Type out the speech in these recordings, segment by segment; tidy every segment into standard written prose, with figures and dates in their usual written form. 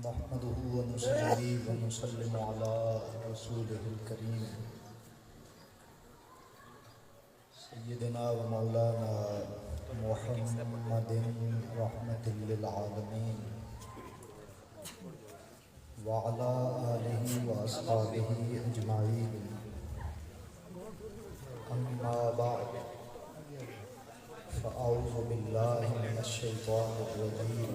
نحمده ونصلي ونسلم على رسوله الكريم سيدنا ومولانا محمد رحمة للعالمين وعلى آله وأصحابه أجمعين أما بعد فأعوذ بالله من الشيطان الرجيم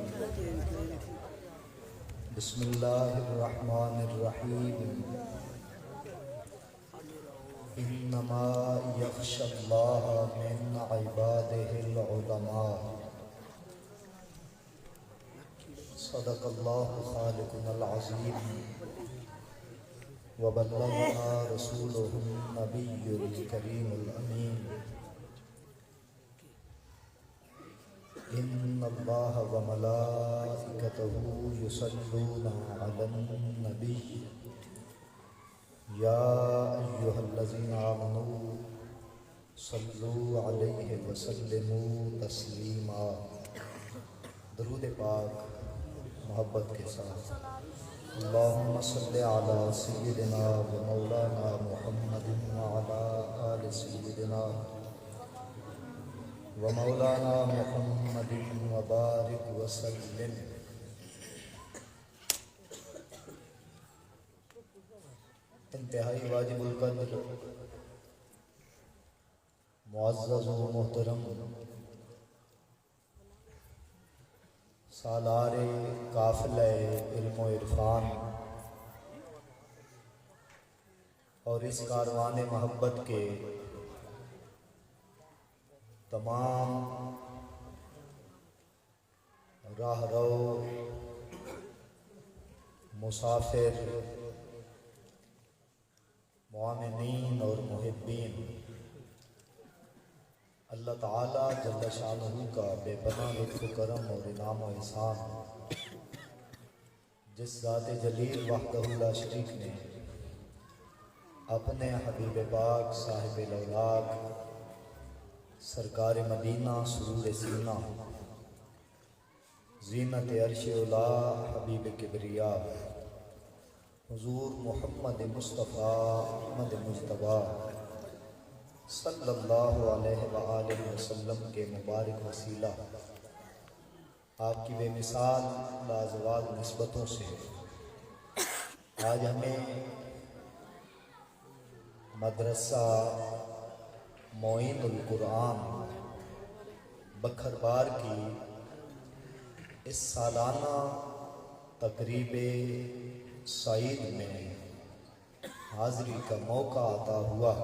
بسم الله الرحمن الرحيم إنما يخشى الله من عباده العلماء صدق الله خالقنا العظيم وبلغنا رسوله النبي الكريم الأمين إن الله وملائكته يصلون على النبي يا أيها الذين آمنوا صلوا عليه وسلموا تسلیما۔ درود پاک محبت کے ساتھ اللہم صلی علی سیدنا و مولانا محمد وعلی آل سیدنا و مولانا محمد وبارک وسلم۔ انتہائی واجب القدر معزز و محترم سالار قافلہ علم و عرفان اور اس کاروان محبت کے تمام راہ رو، مسافر، معاملین اور محبین، اللہ تعالیٰ جل شانہ کا بے پناہ لطف و کرم اور انعام و احسان جس ذات جلیل وحدہ لا شریک نے اپنے حبیب پاک صاحب الاولاق سرکار مدینہ سرور سینہ زینت عرش اولا حبیب کبریا حضور محمد مصطفیٰ احمد مجتبیٰ صلی اللہ علیہ وآلہ وسلم کے مبارک وسیلہ آپ کی بے مثال لازوال نسبتوں سے آج ہمیں مدرسہ معین القرآن بکھروال کی اس سالانہ تقریب سعید میں حاضری کا موقع عطا ہوا۔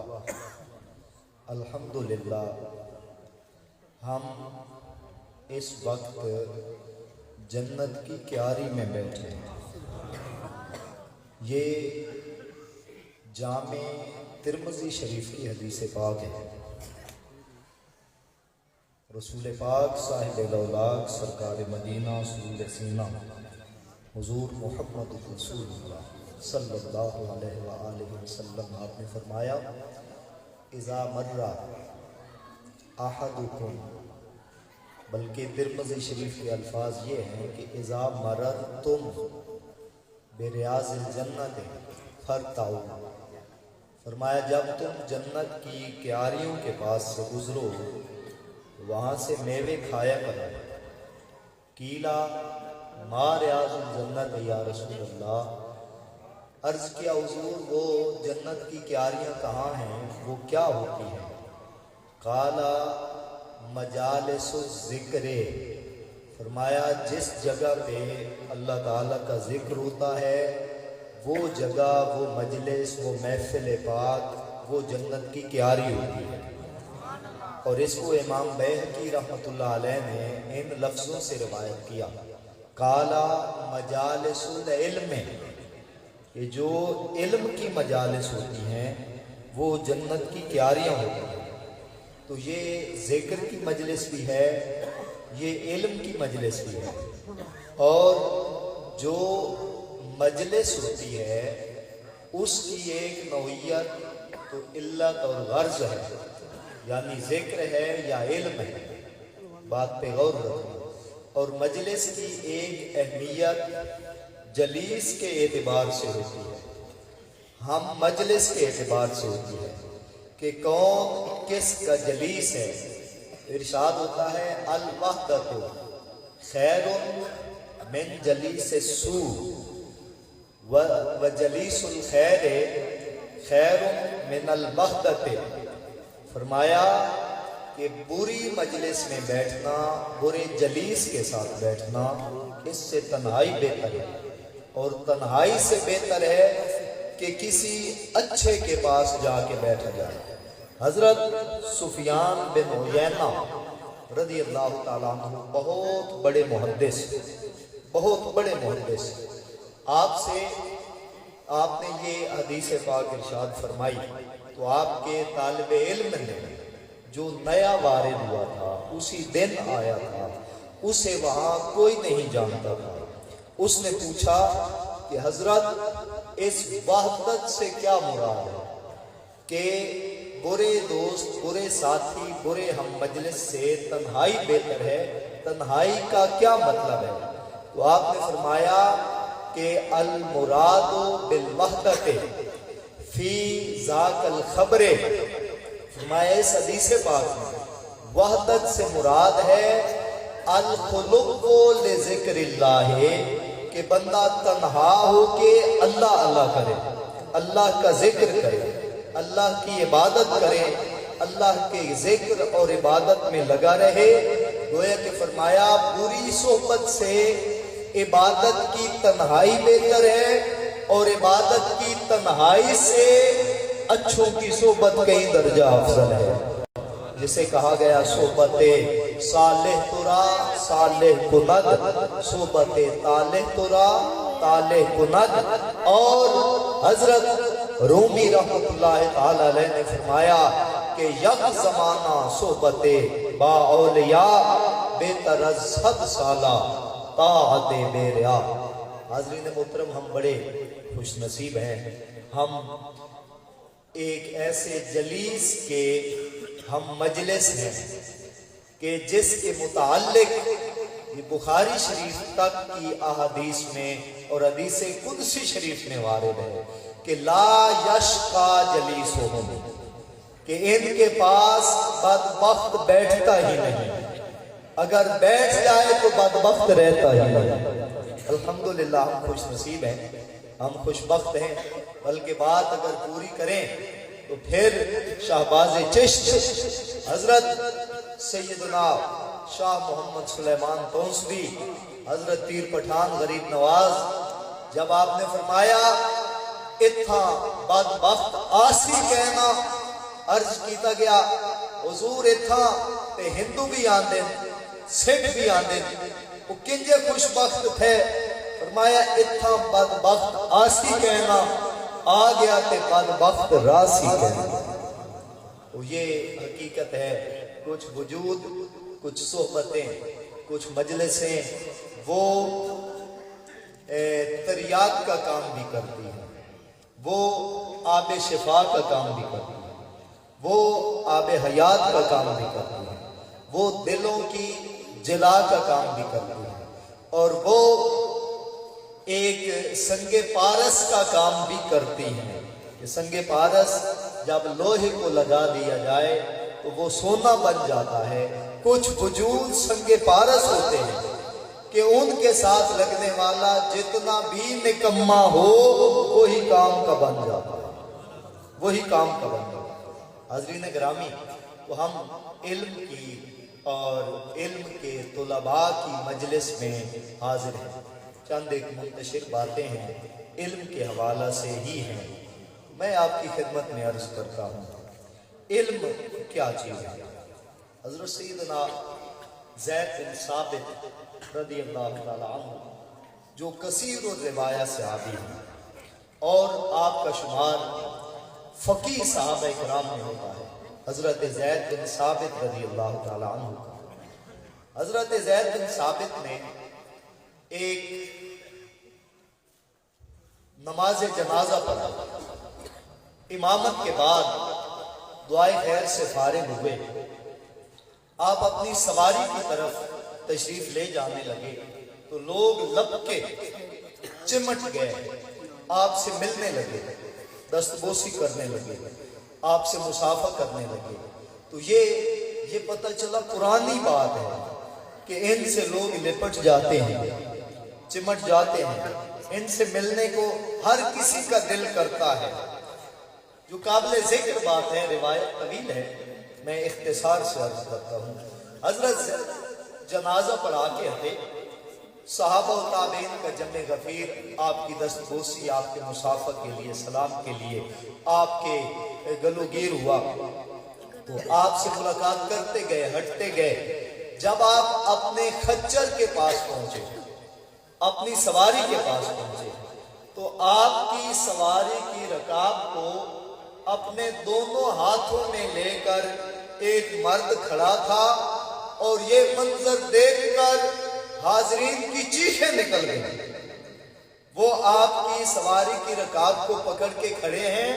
الحمدللہ ہم اس وقت جنت کی کیاری میں بیٹھے ہیں۔ یہ جامع ترمذی شریف کی حدیث پاک ہے۔ رسول پاک صاحب الاولاق سرکار مدینہ سرور سینہ حضور محمد رسول اللہ صلی اللہ علیہ وآلہ وسلم آپ نے فرمایا اذا مر احدکم، بلکہ ترمذی شریف کے الفاظ یہ ہیں کہ اذا مررتم بریاض الجنت فرتعوا، فرمایا جب تم جنت کی کیاریوں کے پاس سے گزرو وہاں سے میوے کھایا کرو۔ قیلا ما ریاض الجنت یا رسول اللہ، عرض کیا حضور وہ جنت کی کیاریاں کہاں ہیں، وہ کیا ہوتی ہیں؟ قالا مجالس الذکر، فرمایا جس جگہ پہ اللہ تعالیٰ کا ذکر ہوتا ہے وہ جگہ، وہ مجلس، وہ محفل پاک، وہ جنت کی کیاری ہوتی ہے۔ اور اس کو امام بیہقی رحمۃ اللہ علیہ نے ان لفظوں سے روایت کیا، قالا مجالس العلم، یہ جو علم کی مجالس ہوتی ہیں وہ جنت کی کیاریاں ہوتی ہیں۔ تو یہ ذکر کی مجلس بھی ہے، یہ علم کی مجلس بھی ہے، اور جو مجلس ہوتی ہے اس کی ایک نوعیت تو علت اور غرض ہے، یعنی ذکر ہے یا علم ہے، بات پہ غور رکھنا۔ اور مجلس کی ایک اہمیت जलीस के एतबार से होती है, हम मजलिस के एतबार से होती है कि कौन किस का जलीस है। इरशाद होता है अल वहदतु खैरुन मिन जलीस सू व जलीसुल खैर खैरुन मिन अल वहदति। फरमाया कि बुरी मजलिस में बैठना, बुरे जलीस के साथ बैठना, इससे तन्हाई बेहतर है। और तन्हाई से बेहतर है कि किसी अच्छे के पास जाके बैठा जाए। हजरत सुफियान बिन उयैना रज़ी अल्लाह ताला अन्हु बहुत बड़े मुहद्दिस, बहुत बड़े मुहद्दिस, आपसे आपने ये हदीस पाक इरशाद फरमाई तो आपके तालिब इल्म ने जो नया वारिद हुआ था, उसी दिन आया था, उसे वहाँ कोई नहीं जानता था। उसने पूछा कि हजरत इस वहदत से क्या मुराद है कि बुरे दोस्त, बुरे साथी, बुरे हम मजलिस से तन्हाई बेहतर है, तन्हाई का क्या मतलब है? तो आपने फरमाया कि अल मुरादु बिल वहदते फी ज़ाकल खबरे। फरमाया इस हदीस पाक में वहदत से मुराद है अल खुलुक़ु लि ज़िक्रिल्लाह, कि बंदा तन्हा हो के अल्लाह अल्लाह करे, अल्लाह का जिक्र करे, अल्लाह की इबादत करे, अल्लाह के जिक्र और इबादत में लगा रहे। गोया कि फरमाया बुरी सोहबत से इबादत की तन्हाई बेहतर है और इबादत की तन्हाई से अच्छों की सोहबत कई दर्जा अफजल है। जिसे कहा गया सोहबते सालेह तुरा सालेह कुनद, सोहबते तालेह तुरा तालेह कुनद। और हजरत रूमी रहमतुल्लाह ताला अलैह ने फरमाया कि यक ज़माना सोहबते बा औलिया बेहतर अज़ सद साला ताअते बेरिया। हाज़रीन मोहतरम, हम बड़े खुश नसीब हैं, हम एक ऐसे जलीस के हम मजलिस हैं कि जिसके मुताल्लिक ये बुखारी शरीफ तक की अहादीस में और हदीस कुदसी शरीफ में वारिद है कि ला यशका जलीसुहुम, कि इनके पास बदबख्त बैठता ही नहीं, अगर बैठ जाए तो बदबख्त रहता ही नहीं। अल्हम्दुलिल्लाह, हम खुश नसीब हैं, हम खुशबख्त हैं। बल्कि बात अगर पूरी करें तो फिर शाहबाज चिश्त हजरत सैयदना शाह मोहम्मद सुलेमान तौंसवी, हजरत पीर पठान गरीब नवाज, जब आपने फरमाया इत्था बदबख्त आसी कहना अर्ज किया गया, हुजूर इत्था ते हिंदू भी आंदे सिख भी आंदे, वो किंजे खुशबख्त थे। फरमाया इत्था बदबख्त आसी कहना आ गया ते बदबख्त रासी कहना। तो ये हकीकत है, कुछ वजूद, कुछ सोहबतें, कुछ मजलिसें वो तरियाक का काम भी करती हैं, वो आब शिफा का काम भी करती हैं, वो आब हयात का काम भी करती हैं, वो दिलों की जिला का काम भी करती हैं, और वो एक संगे पारस का काम भी करती हैं। संगे पारस जब लोहे को लगा दिया जाए तो वो सोना बन जाता है। कुछ वजूद संगे पारस होते हैं कि उनके साथ लगने वाला जितना भी निकम्मा हो वही काम का बन जाता है, वही काम का बन जाता है। हाज़रीन गिरामी, तो हम इल्म की और इल्म के तुलबा की मजलिस में हाजिर हैं। चंद एक मुंतशिर बातें हैं, इल्म के हवाला से ही हैं, मैं आपकी खिदमत में अर्ज करता हूँ। इल्म क्या चीज़ है? हज़रत सैयदना ज़ैद बिन साबित रज़ी अल्लाह ताला अन्हु, जो कसीर और रिवाया से आदि हैं और आपका शुमार फ़कीह साहबा इकराम में होता है, हज़रत ज़ैद बिन साबित रज़ी अल्लाह ताला अन्हु का। हज़रत ज़ैद बिन साबित ने एक नमाज जनाजा पढ़ा, इमामत के बाद दुआए खैर से फारिग हुए, आप अपनी सवारी की तरफ तशरीफ ले जाने लगे तो लोग लपके चिमट गए, आपसे मिलने लगे, दस्तबोसी करने लगे, आपसे मुसाफा करने लगे। तो ये पता चला पुरानी बात है कि इनसे लोग लिपट जाते हैं, चिमट जाते हैं, इनसे मिलने को हर किसी का दिल करता है। जो काबिल जिक्र बात है, रिवायत तवील है, मैं इख्तिसार से अर्ज करता हूँ। हजरत जनाजा पढ़ा के हटे, सहाबा और ताबीन का जमे गफीर आपकी दस्तबोसी, आपके मुसाफा के लिए, सलाम के लिए आपके गलोगीर हुआ, तो आपसे मुलाकात करते गए, हटते गए। जब आप अपने खच्चर के पास पहुंचे, अपनी सवारी के पास पहुंचे, तो आपकी सवारी की रकाब को अपने दोनों हाथों में लेकर एक मर्द खड़ा था, और ये मंजर देखकर हाजरीन की चीखें निकल गई। वो आपकी सवारी की रकाब को पकड़ के खड़े हैं,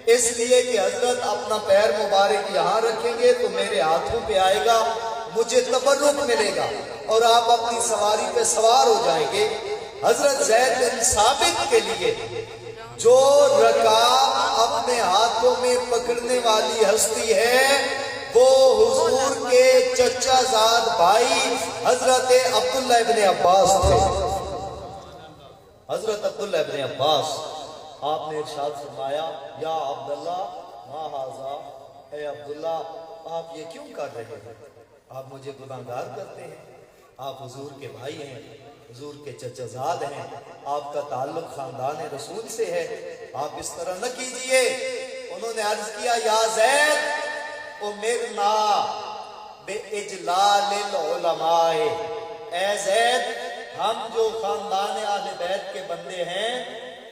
इसलिए कि हजरत अपना पैर मुबारक यहाँ रखेंगे तो मेरे हाथों पे आएगा, मुझे तबर्रुक मिलेगा और आप अपनी सवारी पे सवार हो जाएंगे। हजरत ज़ैद बिन साबित के लिए जो रकाब अपने हाथों में पकड़ने वाली हस्ती है, वो हुजूर के चचाजाद भाई हजरत अब्दुल्ला इब्ने अब्बास थे। हजरत अब्दुल्ला इब्ने अब्बास, आपने इरशाद फरमाया, या अब्दुल्ला मा हाज़ा, ए अब्दुल्ला आप ये क्यों कर रहे हैं? आप मुझे गुनाहगार करते हैं, आप हुजूर के भाई हैं, हुजूर के चचाजाद हैं, आपका ताल्लुक खानदान रसूल से है, आप इस तरह न कीजिए। उन्होंने अर्ज किया, या ज़ैद उमिरना बिइजलालिल उलमाए, ऐ ज़ैद हम जो खानदान आले बैत के बंदे हैं,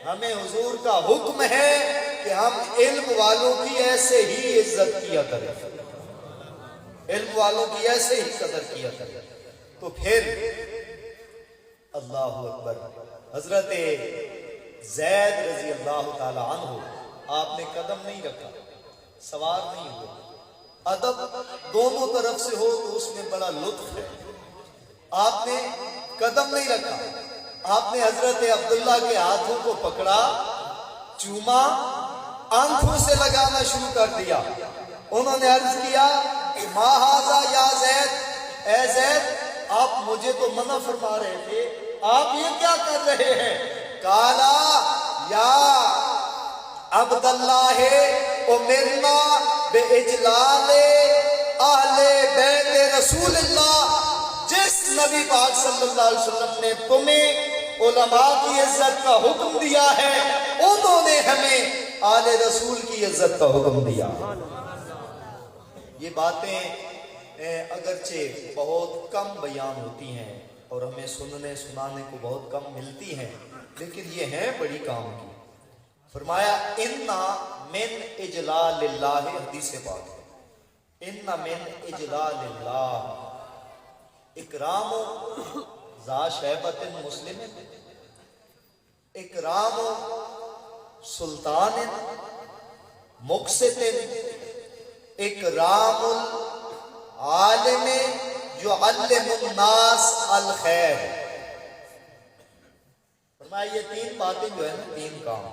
हमें हुजूर का हुक्म है कि हम इल्म वालों की ऐसे ही इज्जत किया करें, इल्म वालों की ऐसे ही कदर किया करें। तो फिर अल्लाहु अकबर, हजरत ज़ैद रजी अल्लाह ताला अन्हु, आपने कदम नहीं रखा, सवार नहीं हुए। अदब दोनों तरफ से हो तो उसमें बड़ा लुत्फ है। आपने कदम नहीं रखा, आपने हजरत अब्दुल्ला के हाथों को पकड़ा, चूमा, आंखों से लगाना शुरू कर दिया। उन्होंने अर्ज किया, मा हाज़ा या ज़ैद, ए ज़ैद आप मुझे तो मना फरमा रहे थे, आप ये क्या कर रहे हैं? काला या अब्दुल्ला है उमिरना बेइजलाले अहले बैत रसूलुल्लाह, जिस नबी पाक सल्लल्लाहु अलैहि वसल्लम ने तुम्हें उलमा की इज्जत का हुक्म दिया है, उन्होंने हमें आले रसूल की इज्जत का हुक्म दिया। ये बातें अगरचे बहुत कम बयान होती हैं और हमें सुनने सुनाने को बहुत कम मिलती हैं, लेकिन ये हैं बड़ी काम की। फरमाया, इन्ना मिन इजलालिल्लाह, हदीस से बात है, इन्ना मिन इजलालिल्लाह इकराम ज़ा शैबतिन मुस्लिम, इकराम सुल्तान मुक़सितिन, इकरामुल आलिम युअल्लिमुन नास अल खैर। फरमाया ये तीन बातें जो है ना, तीन काम,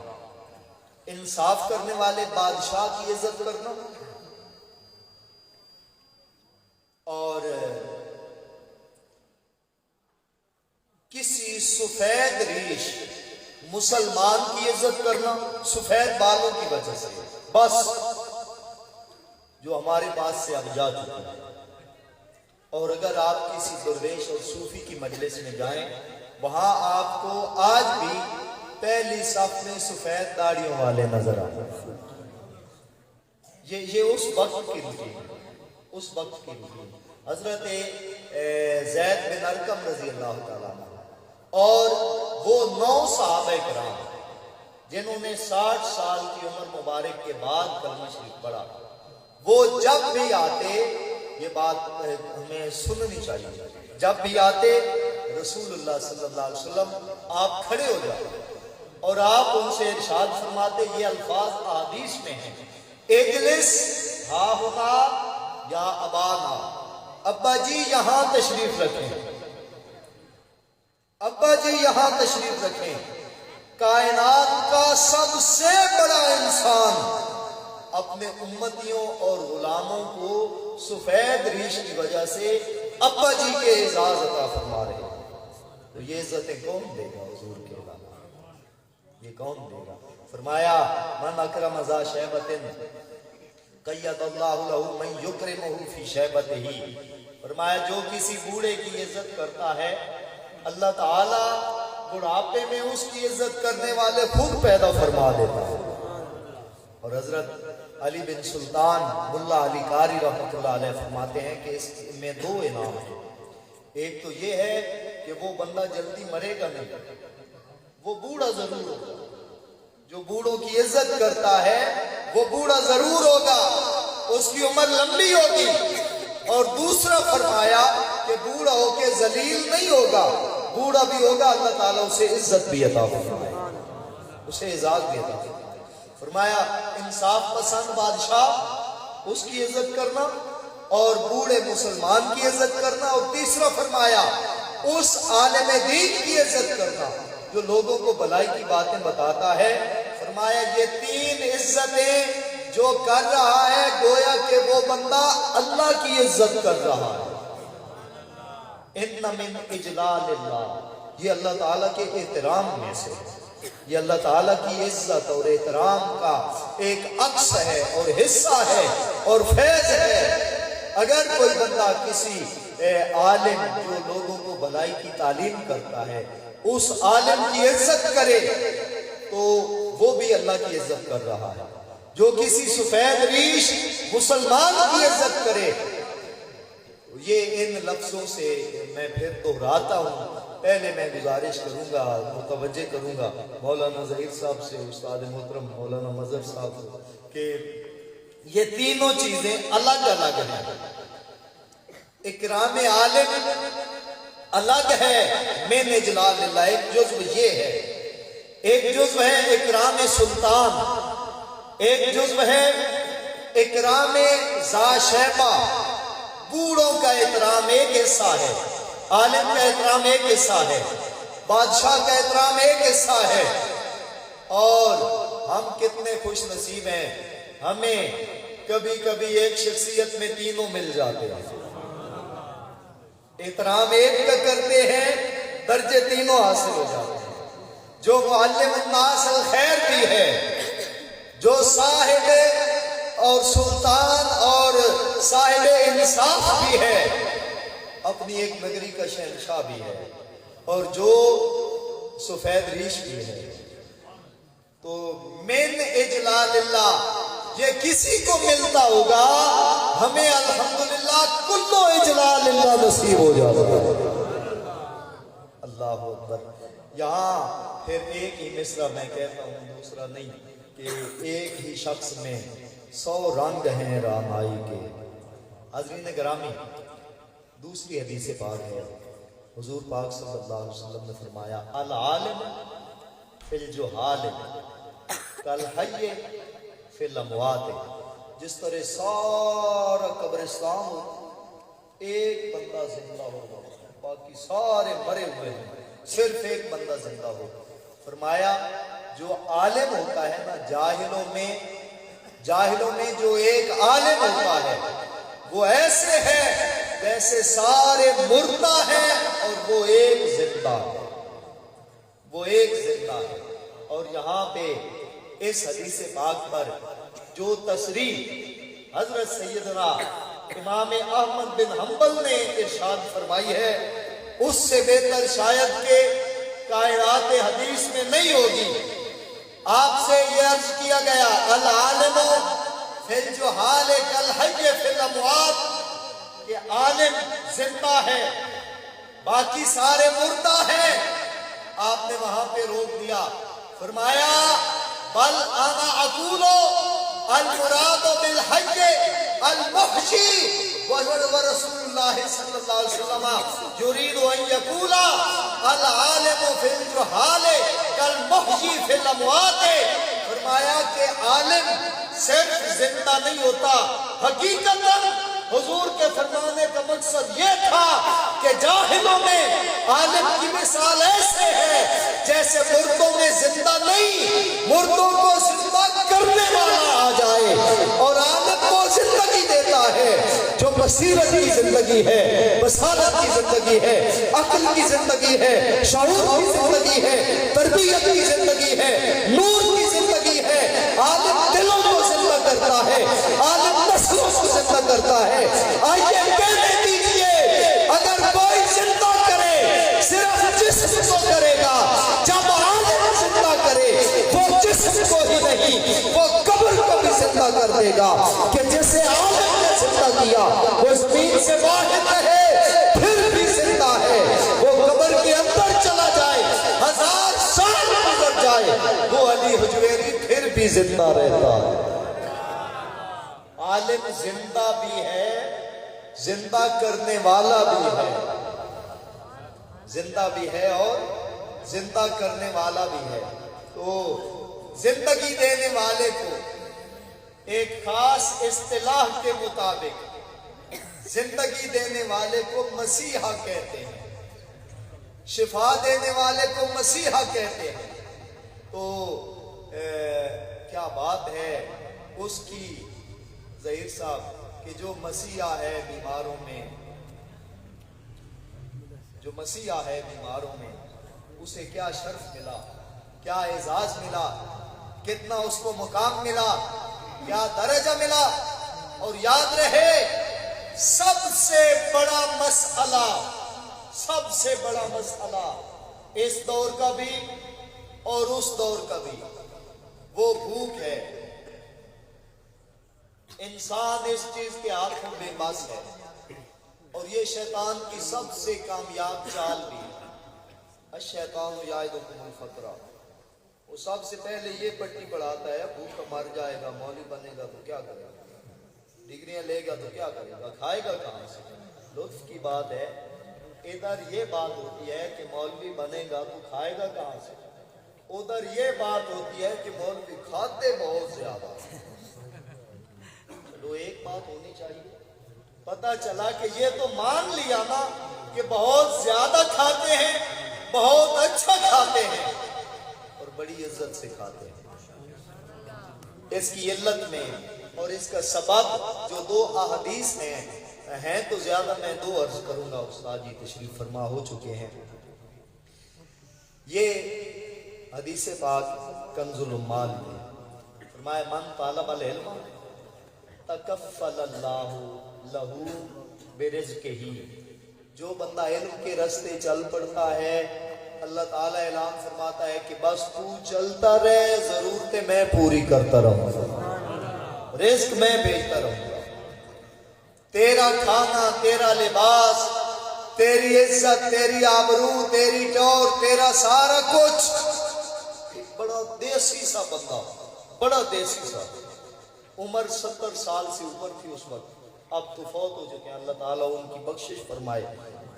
इंसाफ करने वाले बादशाह की इज्जत करना, और किसी सफेद रीश मुसलमान की इज्जत करना, सफेद बालों की वजह से, बस जो हमारे पास से अब जा चुका है। और अगर आप किसी दरवेश और सूफी की मजलिस में जाएं, वहां आपको आज भी पहली सफ में सफेद दाढ़ियों वाले नजर आते हैं। ये उस वक्त की रूटीन, उस वक्त की रूटीन। हजरत ज़ैद बिन अरकम रजी अल्लाह ताला और वो 9 सहाबा किराम जिन्होंने 60 साल की उम्र मुबारक के बाद कलमा शरीफ पढ़ा, वो जब भी आते, ये बात हमें सुननी चाहिए, जब भी आते रसूलुल्लाह सल्लल्लाहु अलैहि वसल्लम आप खड़े हो जाते और आप उनसे इरशाद फरमाते, ये अल्फाज हदीस में हैं, इजलिस हा हुना या अबाना, अब्बा जी यहाँ तशरीफ रखें, अब्बा जी یہاں تشریف رکھیں، کائنات کا سب سے بڑا انسان اپنے امتیوں اور غلاموں کو سفید ریش کی وجہ سے ابا جی کے اعزاز عطا فرما رہے ہیں، تو یہ عزتیں کون دے گا حضور کے علاوہ؟ یہ کون دے گا؟ فرمایا من اکرم ذا شیبۃ قید اللہ لہ من یکرمہ فی شیبتہ، فرمایا جو کسی بوڑھے کی عزت کرتا ہے اللہ تعالی بڑھاپے میں اس کی عزت کرنے والے خود پیدا فرما دیتا ہے۔ اور حضرت علی بن سلطان ملا علی قاری رحمۃ اللہ علیہ فرماتے ہیں کہ اس میں دو انعام ہیں، ایک تو یہ ہے کہ وہ بندہ جلدی مرے گا نہیں، وہ بوڑھا ضرور ہوگا، جو بوڑھوں کی عزت کرتا ہے وہ بوڑھا ضرور ہوگا، اس کی عمر لمبی ہوگی، اور دوسرا فرمایا کہ بوڑھا ہو کے ذلیل نہیں ہوگا، بوڑھا بھی ہوگا اللہ تعالیٰ اسے عزت بھی عطا فرمائے، اسے اعزاز بھی عطا فرمائے۔ فرمایا انصاف پسند بادشاہ اس کی عزت کرنا اور بوڑھے مسلمان کی عزت کرنا، اور تیسرا فرمایا اس عالم دین کی عزت کرنا جو لوگوں کو بھلائی کی باتیں بتاتا ہے۔ فرمایا یہ تین عزتیں جو کر رہا ہے گویا کہ وہ بندہ اللہ کی عزت کر رہا ہے۔ ان من اجلال اللہ، یہ اللہ تعالیٰ کے احترام میں سے، یہ اللہ تعالیٰ کی عزت اور احترام کا ایک عکس ہے اور حصہ ہے اور فیض ہے۔ اگر کوئی بندہ کسی عالم جو لوگوں کو بھلائی کی تعلیم کرتا ہے اس عالم کی عزت کرے تو وہ بھی اللہ کی عزت کر رہا ہے، جو کسی سفید ریش مسلمان کی عزت کرے۔ یہ ان لفظوں سے میں پھر دہراتا ہوں، پہلے میں گزارش کروں گا، متوجہ کروں گا مولانا ظہیر صاحب سے، استاد محترم مولانا مظہر صاحب سے، کہ یہ تینوں چیزیں الگ الگ ہیں۔ اکرام عالم الگ ہے من اجلال اللہ، ایک جزو یہ ہے، ایک جزو ہے اکرام سلطان، ایک جزو ہے اکرام ذا شیبہ، بوڑھوں کا احترام ایک حصہ ہے، عالم کا احترام ایک حصہ ہے، بادشاہ کا احترام ایک حصہ ہے۔ اور ہم کتنے خوش نصیب ہیں، ہمیں کبھی کبھی ایک شخصیت میں تینوں مل جاتے ہیں، احترام ایک کا کرتے ہیں درجے تینوں حاصل ہو جاتے ہیں، جو معلم الناس الخیر بھی ہے، جو صاحب اور سلطان اور صاحب انصاف بھی ہے، اپنی ایک نگری کا شہنشاہ بھی ہے، اور جو سفید ریش بھی ہے۔ تو من اجلال اللہ یہ کسی کو ملتا ہوگا، ہمیں الحمدللہ کلو اجلال اللہ نصیب ہو جاتا ہے۔ اللہ اکبر۔ یہاں پھر ایک ہی مصرع میں کہتا ہوں، دوسرا نہیں، کہ ایک ہی شخص میں 100 رنگ ہیں رامائی کے۔ حضرین گرامی، دوسری حدیث پاک ہے، حضور پاک صلی اللہ علیہ وسلم نے فرمایا العالم فی الجہال کالحی فی الاموات، جس طرح سارا قبرستان ہو ایک بندہ زندہ ہوگا، باقی سارے مرے ہوئے ہیں، صرف ایک بندہ زندہ ہو۔ فرمایا جو عالم ہوتا ہے نا، جاہلوں میں جو ایک عالم ہوتا ہے وہ ایسے ہے جیسے سارے مردہ ہیں اور وہ ایک زندہ ہے، وہ ایک زندہ ہے۔ اور یہاں پہ اس حدیث پاک پر جو تصریح حضرت سیدنا امام احمد بن حنبل نے ارشاد فرمائی ہے، اس سے بہتر شاید کہ کائنات حدیث میں نہیں ہوگی۔ آپ سے یہ عرض کیا گیا العالم فی الجہال کالحی فی الاموات، کہ عالم زندہ ہے باقی سارے مردہ ہیں۔ آپ نے وہاں پہ روک دیا، فرمایا بل انا اقول المراد بالحی المحشی ورسول اللہ صلی اللہ علیہ وسلم یرید ان یقول العالم فی الجہال کالمحیی فی الاموات۔ فرمایا کہ عالم صرف زندہ نہیں ہوتا، حقیقتاً حضور کے فرمانے کا مقصد یہ تھا کہ جاہلوں میں عالم کی مثال ایسے ہے मुर्दों को जिंदा करने वाला आ जाए और आलम को जिंदगी देता है जो बसीरत की जिंदगी है, बसारत की जिंदगी है, अक्ल की जिंदगी है, शऊर की जिंदगी है, तरबियत की जिंदगी है, नूर की जिंदगी है। आलिम दिलों को जिंदा करता है, आलिम नस्लों को जिंदा करता है। आइए कहने दीजिए, अगर कोई जिंदा करे सिर्फ जिस्म को करेगा। जब आलिम जिंदा करे वो जिस्म को ही नहीं, वो कब्र को भी जिंदा कर देगा कि जैसे आलिम ने जिंदा किया वो जमीन से वाहिद रहे फिर भी जिंदा है। वो कब्र के अंदर चला जाए, 1000 साल गुजर जाए, वो अली हुजवेरी फिर भी जिंदा रहता है। आलिम जिंदा भी है, जिंदा करने वाला भी है, जिंदा भी है और जिंदा करने वाला भी है। तो जिंदगी देने वाले को एक खास इस्तिलाह के मुताबिक जिंदगी देने वाले को मसीहा कहते हैं, शिफा देने वाले को मसीहा कहते हैं। तो क्या बात है उसकी ज़हीर साहब कि जो मसीहा है बीमारों में, जो मसीहा है बीमारों में, उसे क्या शर्फ मिला, क्या एजाज मिला, कितना उसको मुकाम मिला, क्या दर्जा मिला। और याद रहे सबसे बड़ा मसला, सबसे बड़ा मसला इस दौर का भी और उस दौर का भी वो भूख है। इंसान इस चीज के हाथों में बस है और ये शैतान की सबसे कामयाब चाल भी है। अश-शैतान याइदुकुमुल फ़क़्र, वो सबसे पहले ये पट्टी पढ़ाता है भूख मर जाएगा, मौलवी बनेगा तो क्या करेगा, डिग्रियां लेगा तो क्या करेगा, खाएगा कहाँ से। लुत्फ की बात है, इधर ये बात होती है कि मौलवी बनेगा तो खाएगा कहाँ से, उधर ये बात होती है कि मौलवी खाते बहुत ज्यादा। चलो एक बात होनी चाहिए, पता चला कि ये तो मान लिया ना कि बहुत ज्यादा खाते हैं, बहुत अच्छा खाते हैं और बड़ी इज्जत से खाते हैं। इसकी इल्लत में और इसका सबब जो 2 अहदीस हैं तो ज्यादा मैं 2 अर्ज करूंगा, उस्ताद जी तशरीफ फरमा हो चुके हैं। ये हदीस पाक कंजुल उम्माल में फरमाया मन तालबल इल्म तकफ़्फ़लल्लाहु लहू बिरिज़्क़िही, जो बंदा इल्म के रास्ते चल पड़ता है अल्लाह ताला ऐलान फरमाता है कि बस तू चलता रहे, जरूरतें मैं पूरी करता रहूंगा, रिस्क मैं भेजता रहूंगा, तेरा खाना, तेरा लिबास, तेरी इज्जत, तेरी आबरू, तेरी टौर, तेरा सारा कुछ। एक बड़ा देसी सा बंदा, बड़ा देसी सा, उम्र 70 साल से ऊपर थी उस वक्त, अब तो फौत हो चुके हैं, अल्लाह ताला उनकी बख्शिश फरमाए।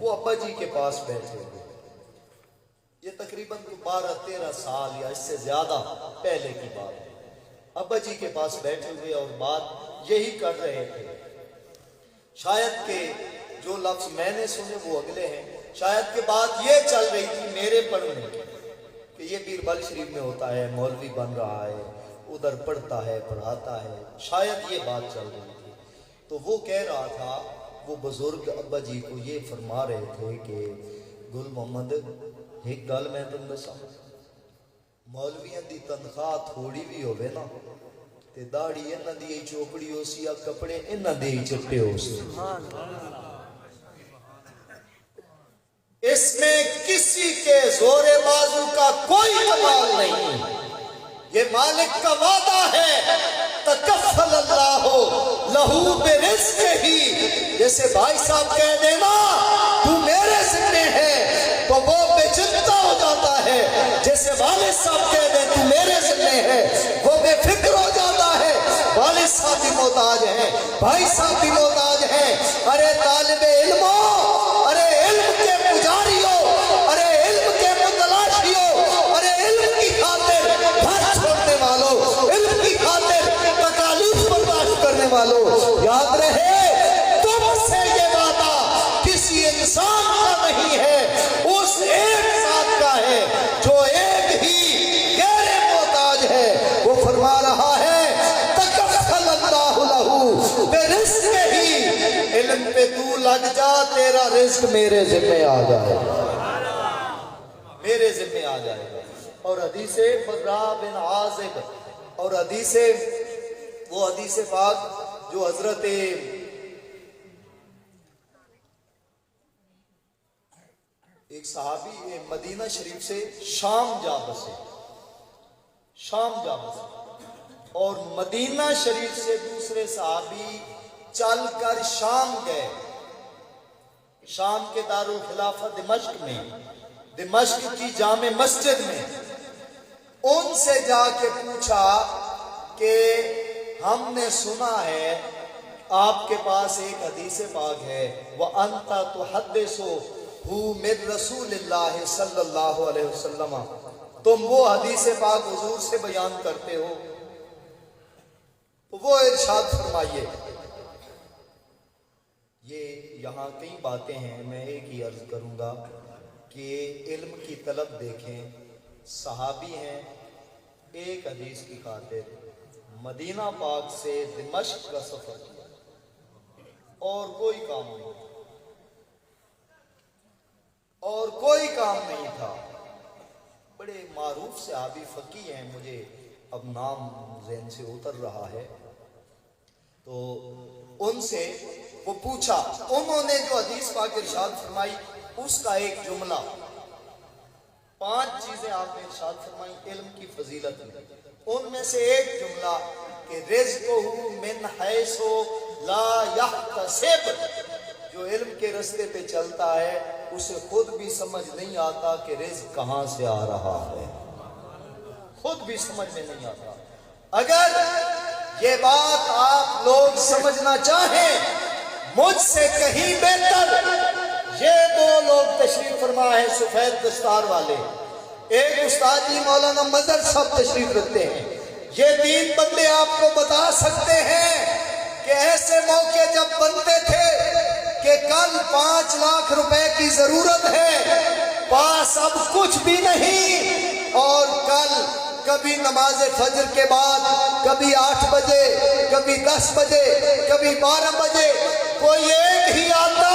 वो अब्बा जी के पास बैठे हुए, ये तकरीबन 12-13 साल या इससे ज्यादा पहले की बात है। अब्बा जी के पास बैठे हुए और बात यही कर रहे थे। शायद के जो लफ्ज मैंने सुने वो अगले हैं, शायद के बात ये चल रही थी मेरे पढ़ने की कि ये बीरबल शरीफ में होता है, मौलवी बन रहा है, उधर पढ़ता है, पढ़ाता है, शायद ये बात चल रही थी। तो वो कह रहा था, वो बुजुर्ग अब्बा जी को ये फरमा रहे थे कि गुल मोहम्मद एक गल मैं तुम दसा, मौलवियों की तनख्वाह थोड़ी भी होवे ना ते दाढ़ी इन्हां दी चोपड़ी हो सी या कपड़े इन्हां दे चिट्टे हो सी, इसमें किसी के जोरे बाजू का कोई कमाल नहीं। ये मालिक का वादा है, तकफ़्फ़लल्लाहु लहू बिरिज़्क़िही, जैसे भाई साहब कह देना तू मेरे ज़िम्मे है तो वो बेचिंता हो जाता है, जैसे वालिद साहब कह दे तू मेरे ज़िम्मे है वो बेफिक्र हो जाता है। वालिद साहब भी मोहताज है, भाई साहब भी मोहताज है। अरे तालिबे इल्मो, अरे इल्म के पुजारियों, अरे इल्म के मुतलाशियों, अरे इल्म की खातिर घर छोड़ने वालों, इल्म की खातिर तकालीफ बर्दाश्त करने वालों, याद रहे तुमसे ये वादा किसी इंसान का नहीं है, उस एक साथ का है जो एक ही गैर मोहताज है, लग जा, तेरा रिज्क मेरे ज़िम्मे आ जाएगा, मेरे ज़िम्मे आ जाएगा। और हदीसे बर्रा बिन आज़िब, और हदीसे वो हदीसे पाक जो हजरत एक सहाबी मदीना शरीफ से शाम जा बसे, शाम जा बसे, और मदीना शरीफ से दूसरे सहाबी चलकर शाम गए, शाम के दारुल खिलाफा दिमश्क में, दिमश्क की जामे मस्जिद में। उनसे जाके पूछा कि हमने सुना है आपके पास एक हदीस पाक है, वह अंता तो हद्दिसो हु मिन रसूलिल्लाह सल्लल्लाहु अलैहि वसल्लम, तुम वो हदीस पाक हुजूर से बयान करते हो, तो वो इरशाद फरमाइए। ये यहाँ कई बातें हैं, मैं एक ही अर्ज करूँगा कि इल्म की तलब देखें। सहाबी हैं, एक हदीस की खातिर मदीना पाक से दिमश्क का सफर किया और कोई काम नहीं, और कोई काम नहीं था। बड़े मारूफ सहाबी फकी हैं, मुझे अब नाम ज़हन से उतर रहा है, तो उनसे वो पूछा, उन्होंने जो हदीस पाक इरशाद फरमाई उसका एक जुमला, 5 चीजें आपने इरशाद फरमाई इल्म की फजीलत में, उनमें से एक जुमला कि रिज़्क़ुहु मिन हैसो ला यहतसिब, जो इल्म के रास्ते पे चलता है उसे खुद भी समझ नहीं आता कि रिज़्क़ कहां से आ रहा है, खुद भी समझ में नहीं आता। अगर ये बात आप लोग समझना चाहें, मुझसे कहीं बेहतर ये 2 लोग तशरीफ फरमा है सफेद दस्तार वाले, एक उस्ताद जी मौलाना मजहर साहब तशरीफ रखते हैं। ये 3 बंदे आपको बता सकते हैं कि ऐसे मौके जब बनते थे कि कल 5 लाख रुपए की जरूरत है, पास अब कुछ भी नहीं, और कल कभी नमाज फजर के बाद, कभी 8 बजे, कभी 10 बजे, कभी 12 बजे, कोई एक ही आता,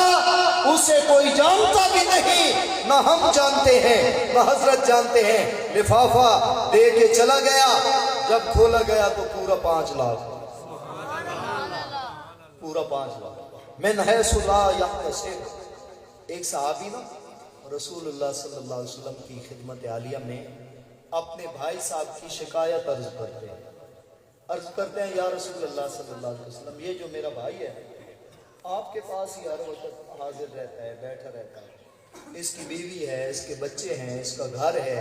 उसे कोई जानता भी नहीं, ना हम जानते हैं ना हजरत जानते हैं। लिफाफा दे के चला गया, जब खोला गया तो पूरा 5 लाख, पूरा 5 लाख। मैं नहसुल्ला यहतसिब। एक सहाबी ना रसूलुल्लाह सल्लल्लाहु अलैहि वसल्लम की खिदमत आलिया में अपने भाई साहब की शिकायत अर्ज करते हैं, या रसूलुल्लाह सल्लल्लाहु अलैहि वसल्लम, ये जो मेरा भाई है आपके पास ही हर वक्त हाजिर रहता है, बैठा रहता है, इसकी बीवी है, इसके बच्चे हैं, इसका घर है,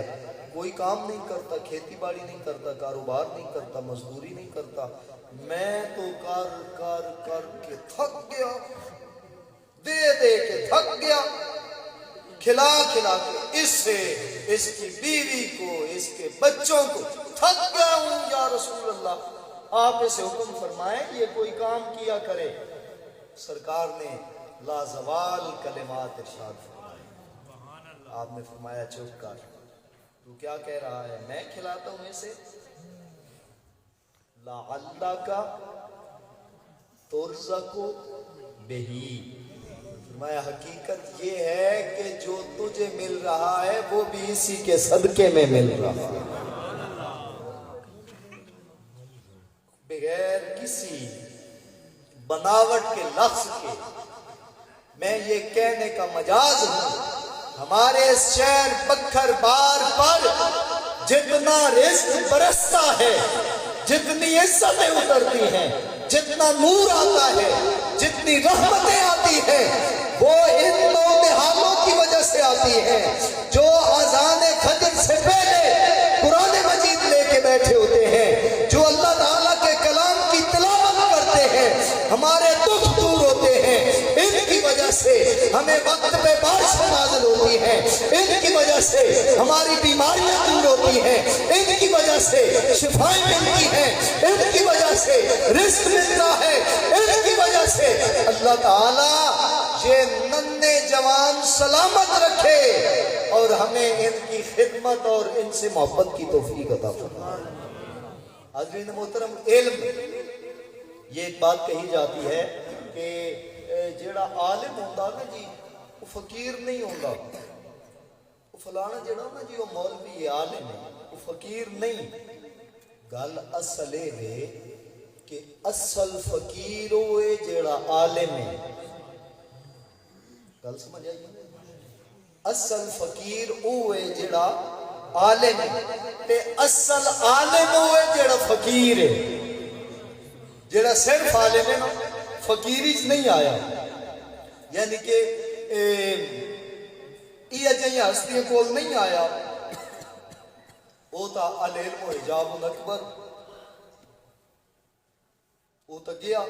कोई काम नहीं करता, खेती बाड़ी नहीं करता, कारोबार नहीं करता, मजदूरी नहीं करता, मैं तो कर कर कर के थक गया, दे दे के थक गया, खिला खिला के इससे, इसकी बीवी को, इसके बच्चों को थक गया हूं, या रसूल अल्लाह आप इसे हुक्म फरमाएं ये कोई काम किया करे। सरकार ने लाजवाल कलिमात इरशाद फरमाए, आपने फरमाया चुप कर, तू क्या कह रहा है, मैं खिलाता हूं इसे, लअल्लका तुरज़क़ु बिही, फरमाया हकीकत ये है कि जो तुझे मिल रहा है वो भी इसी के सदके में मिल रहा है, बगैर किसी बनावट के लफ्ज के। मैं ये कहने का मजाज हूं, हमारे शहर बखर बार पर जितना रिज़्क़ बरसता है, जितनी इज्जतें उतरती हैं, जितना नूर आता है, जितनी रहमतें आती हैं, वो इन 2 निहालों की वजह से आती है, जो अज़ान फजर से पहले कुरान मजीद लेके बैठे होते हैं, जो अल्लाह ताला के कलाम की तिलावत करते हैं, हमारे दुख दूर होते हैं, इनकी वजह से हमें वक्त पे बारिश नाज़िल होती है, इनकी वजह से हमारी बीमारियां दूर होती हैं, इनकी वजह से शिफाएं मिलती हैं, इनकी वजह से रिज़्क़ मिलता है, इनकी वजह से अल्लाह ताला ये नन्हे जवान सलामत रखे और हमें इनकी खिदमत और इनसे मोहब्बत की तौफीक अता फरमाए। हाज़रीन मोहतरम, इल्म, ये एक बात कही जाती है कि جیڑا عالم ہوتا نا جی وہ فقیر نہیں ہوتا. وہ فلانا جیڑا نا جی وہ مولوی عالم ہے وہ فقیر نہیں. گل اصل ہے کہ اصل فقیر ہوئے جیڑا عالم ہے. گل سمجھ آئی؟ اصل فقیر ہوئے جیڑا عالم ہے تے اصل عالم ہوئے جیڑا فقیر ہے. جیڑا صرف عالم ہے نا فقیری نہیں آیا. یعنی کہ یہ جہی ہستیاں کول نہیں آیا. وہ تا العلم و حجاب اکبر وہ تا گیا.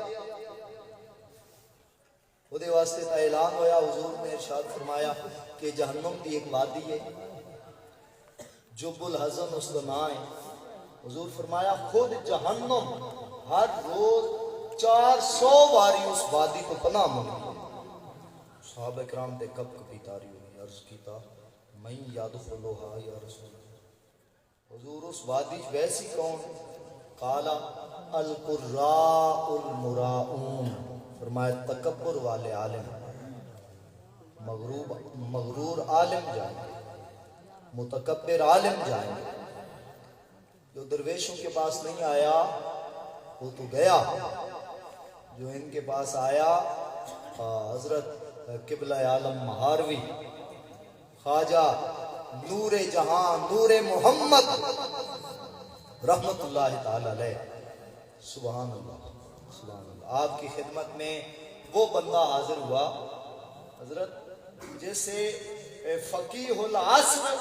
وہ دے واسطے تا اعلان ہویا. حضور نے ارشاد فرمایا کہ جہنم دی ایک وادی ہے جب الحزن اس کا نام ہے. حضور فرمایا خود جہنم ہر روز 400 باری اس وادی کو پناہ مانگتی ہے. صحابہ کرام دے کب کبھی تاری ہوئی. عرض کیتا میں یادخلوہا یا رسول اللہ. حضور اس وادی ویسی کون؟ قالا القراء المراؤون. فرمایا تکبر والے عالم مغرور عالم جائیں گے, متکبر عالم جائیں گے. جو درویشوں کے پاس نہیں آیا وہ تو گیا. جو ان کے پاس آیا حضرت قبلہ عالم مہاروی خواجہ نور جہاں نور محمد رحمت اللہ تعالی علیہ. سبحان اللہ سبحان اللہ. آپ کی خدمت میں وہ بندہ حاضر ہوا حضرت جیسے فقیہ العصر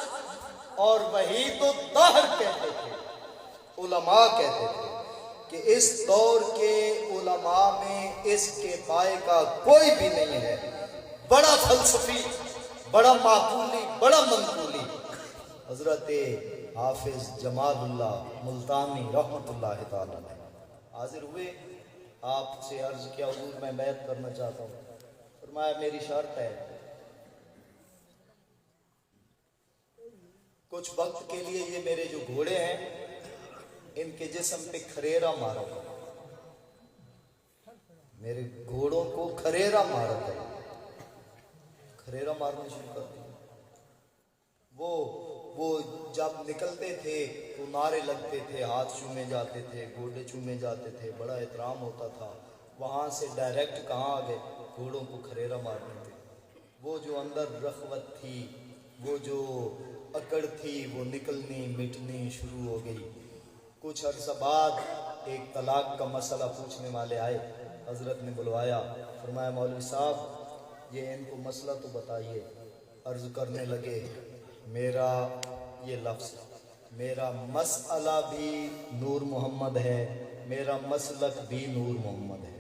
اور وحید الدہر کہتے تھے, علماء کہتے تھے کہ اس دور کے علماء میں اس کے پائے کا کوئی بھی نہیں ہے. بڑا فلسفی, بڑا معقولی, بڑا منقولی حضرت حافظ جمال اللہ ملتانی رحمت اللہ تعالی حاضر ہوئے. آپ سے عرض کیا حضور میں بیعت کرنا چاہتا ہوں. فرمایا میری شرط ہے کچھ وقت کے لیے یہ میرے جو گھوڑے ہیں ان کے جسم پہ کھریرا مارا کرو. میرے گھوڑوں کو کھریرا مارا کرو. کھریرا مارنا شروع کر دیا. وہ جب نکلتے تھے تو نعرے لگتے تھے, ہاتھ چومے جاتے تھے, گوڈے چومے جاتے تھے, بڑا احترام ہوتا تھا. وہاں سے ڈائریکٹ کہاں آ گئے؟ گھوڑوں کو کھریرا مارنے تھے. وہ جو اندر رغبت تھی, وہ جو اکڑ تھی, وہ نکلنی مٹنی شروع ہو گئی. کچھ عرصہ بعد ایک طلاق کا مسئلہ پوچھنے والے آئے. حضرت نے بلوایا. فرمایا مولوی صاحب یہ ان کو مسئلہ تو بتائیے. عرض کرنے لگے میرا یہ لفظ, میرا مسئلہ بھی نور محمد ہے, میرا مسلک بھی نور محمد ہے.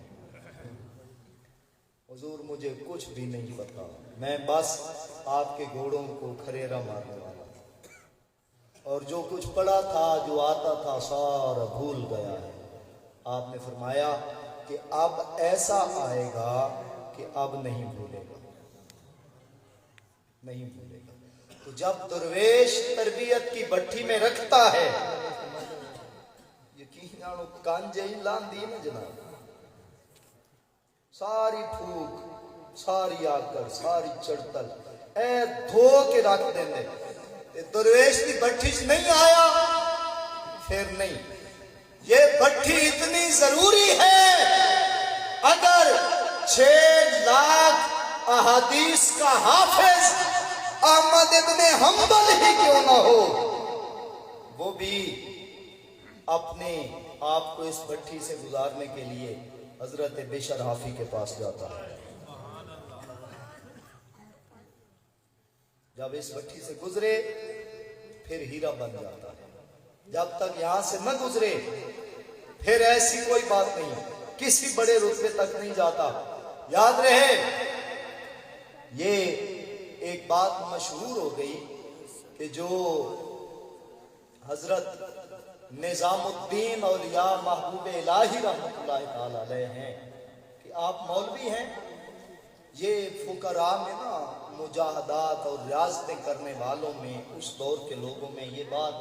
حضور مجھے کچھ بھی نہیں پتا, میں بس آپ کے گھوڑوں کو کھریرا مارنے والا اور جو کچھ پڑھا تھا جو آتا تھا سارا بھول گیا ہے. آپ نے فرمایا کہ اب ایسا آئے گا کہ اب نہیں بھولے گا, نہیں بھولے گا. تو جب درویش تربیت کی بٹھی میں رکھتا ہے یقین آنو کانجے ہی لان دی نا جناب, ساری پھوک ساری آکر ساری چڑتل اے دھو کے رکھ دینے. درویش کی بٹھی نہیں آیا پھر نہیں. یہ بٹھی اتنی ضروری ہے, اگر 6 لاکھ احادیث کا حافظ احمد ابن حنبل ہی کیوں نہ ہو, وہ بھی اپنے آپ کو اس بٹھی سے گزارنے کے لیے حضرت بشر حافی کے پاس جاتا ہے. جب اس بٹھی سے گزرے پھر ہیرا بن جاتا ہے. جب تک یہاں سے نہ گزرے پھر ایسی کوئی بات نہیں, کسی بڑے رتبے تک نہیں جاتا. یاد رہے یہ ایک بات مشہور ہو گئی کہ جو حضرت نظام الدین اولیاء محبوب الہی رحمت اللہ تعالی علیہ ہیں کہ آپ مولوی ہیں. یہ فقراء میں نا مجاہدات اور ریاضتیں کرنے والوں میں اس دور کے لوگوں میں یہ بات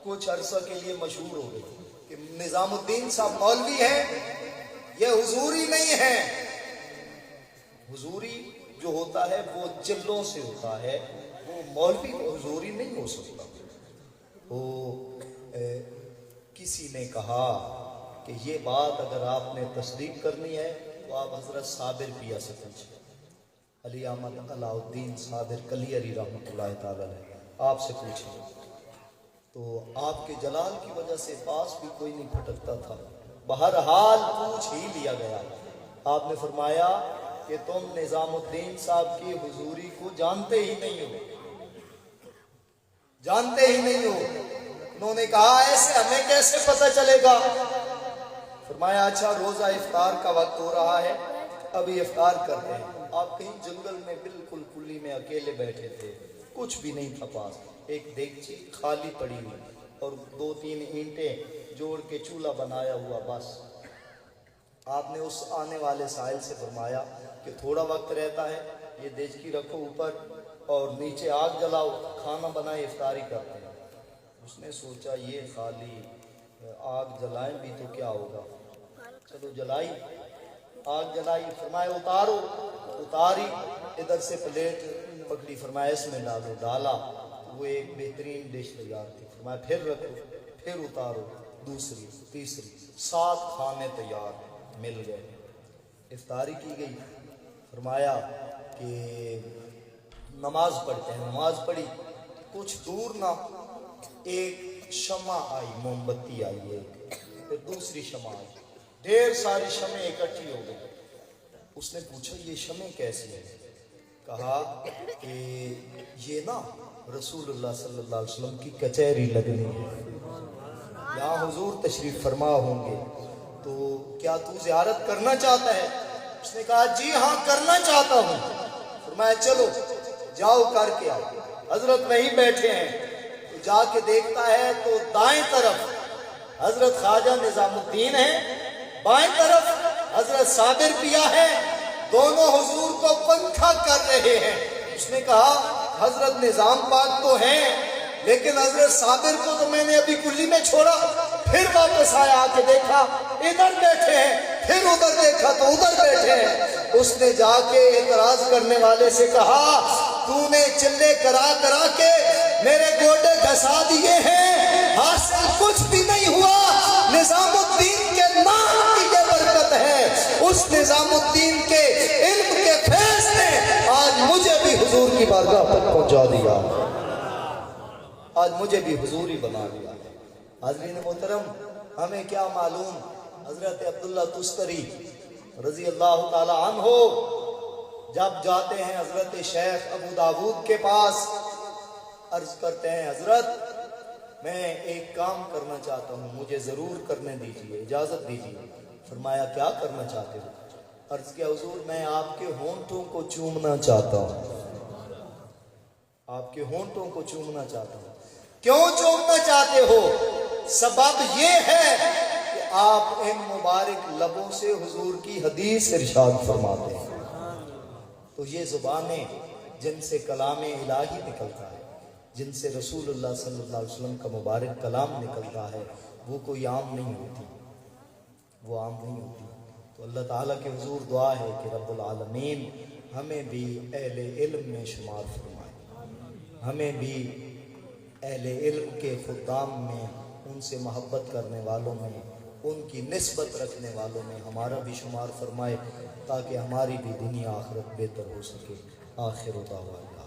کچھ عرصہ کے لیے مشہور ہو گئی کہ نظام الدین صاحب مولوی ہیں, یہ حضوری نہیں ہیں. حضوری جو ہوتا ہے وہ چلوں سے ہوتا ہے، وہ مولوی حضوری نہیں ہو سکتا۔ وہ کسی نے کہا کہ یہ بات اگر آپ نے تصدیق کرنی ہے تو آپ حضرت صابر پیا سے پوچھیں، علی احمد علاء الدین صابر کلی علی رحمۃ اللہ تعالی علیہ، آپ سے پوچھیں۔ تو آپ کے جلال کی وجہ سے پاس بھی کوئی نہیں پھٹکتا تھا، بہرحال پوچھ ہی لیا گیا۔ آپ نے فرمایا کہ تم نظام الدین صاحب کی حضوری کو جانتے ہی نہیں ہو، جانتے ہی نہیں ہو۔ انہوں نے کہا ایسے ہمیں کیسے پتہ چلے گا؟ فرمایا اچھا روزہ افطار کا وقت ہو رہا ہے، ابھی افطار کرتے ہیں۔ آپ کہیں جنگل میں بالکل کلی میں اکیلے بیٹھے تھے، کچھ بھی نہیں تھا پاس، ایک دیگچی خالی پڑی ہوئی اور 2-3 اینٹیں جوڑ کے چولہا بنایا ہوا بس۔ آپ نے اس آنے والے سائل سے فرمایا کہ تھوڑا وقت رہتا ہے، یہ دیگچی رکھو اوپر اور نیچے آگ جلاؤ، کھانا بنائے افطاری کرتے ہیں۔ اس نے سوچا یہ خالی آگ جلائیں بھی تو کیا ہوگا، چلو جلائی، آگ جلائی۔ فرمایا اتارو، اتاری، ادھر سے پلیٹ پکڑی، فرمایا اس میں ڈالو، ڈالا، وہ ایک بہترین ڈش تیار تھی۔ فرمایا پھر رکھو، پھر اتارو، دوسری، تیسری، 7 کھانے تیار مل گئے۔ افطاری کی گئی۔ فرمایا کہ نماز پڑھتے ہیں، نماز پڑھی، کچھ دور نہ ایک شمع آئی، موم بتی آئی ایک، پھر دوسری شمع آئی، ڈھیر ساری شمعیں اکٹھی ہو گئی۔ اس نے پوچھا یہ شمع کیسی ہے؟ کہا کہ یہ نا رسول اللہ صلی اللہ علیہ وسلم کی کچہری لگنی ہے، یہاں حضور تشریف فرما ہوں گے، تو کیا تو زیارت کرنا چاہتا ہے؟ اس نے کہا جی ہاں کرنا چاہتا ہوں۔ فرمایا چلو جاؤ کر کے آؤ۔ حضرت وہیں بیٹھے ہیں، تو جا کے دیکھتا ہے تو دائیں طرف حضرت خواجہ نظام الدین ہیں، بائیں طرف حضرت صابر پیا ہے، دونوں حضور کو پنکھا کر رہے ہیں۔ اس نے کہا حضرت نظام پاک تو ہیں لیکن حضرت صابر کو تو میں نے ابھی کلی میں چھوڑا، پھر واپس آیا، آ کے دیکھا ادھر بیٹھے ہیں، پھر ادھر دیکھا تو ادھر بیٹھے ہیں۔ اس نے جا کے اعتراض کرنے والے سے کہا تو نے چلے کرا کرا کے میرے گوڈے گھسا دیے ہیں، حاصل کچھ بھی نہیں ہوا، نظام الدین کے نام کی یہ برکت ہے، اس نظام الدین کے علم کے فیض نے آج مجھے بھی حضور کی بارگاہ تک پہنچا دیا، آج مجھے بھی حضوری بنا دیا۔ حاضرین محترم، ہمیں کیا معلوم، حضرت عبداللہ تستری رضی اللہ تعالی عنہ جب جاتے ہیں حضرت شیخ ابو داود کے پاس، عرض کرتے ہیں حضرت میں ایک کام کرنا چاہتا ہوں، مجھے ضرور کرنے دیجیے، اجازت دیجیے۔ فرمایا کیا کرنا چاہتے ہو؟ عرض کیا حضور میں آپ کے ہونٹوں کو چومنا چاہتا ہوں، آپ کے ہونٹوں کو چومنا چاہتا ہوں۔ کیوں چومنا چاہتے ہو؟ سبب یہ ہے کہ آپ ان مبارک لبوں سے حضور کی حدیث ارشاد فرماتے ہیں۔ تو یہ زبانیں جن سے کلام الہی نکلتا ہے، جن سے رسول اللہ صلی اللہ علیہ وسلم کا مبارک کلام نکلتا ہے، وہ کوئی عام نہیں ہوتی، وہ عام نہیں ہوتی۔ تو اللہ تعالیٰ کے حضور دعا ہے کہ رب العالمین ہمیں بھی اہل علم میں شمار فرمائے، ہمیں بھی اہل علم کے خدام میں، ان سے محبت کرنے والوں میں، ان کی نسبت رکھنے والوں میں ہمارا بھی شمار فرمائے، تاکہ ہماری بھی دنیا آخرت بہتر ہو سکے۔ آخر دعوانا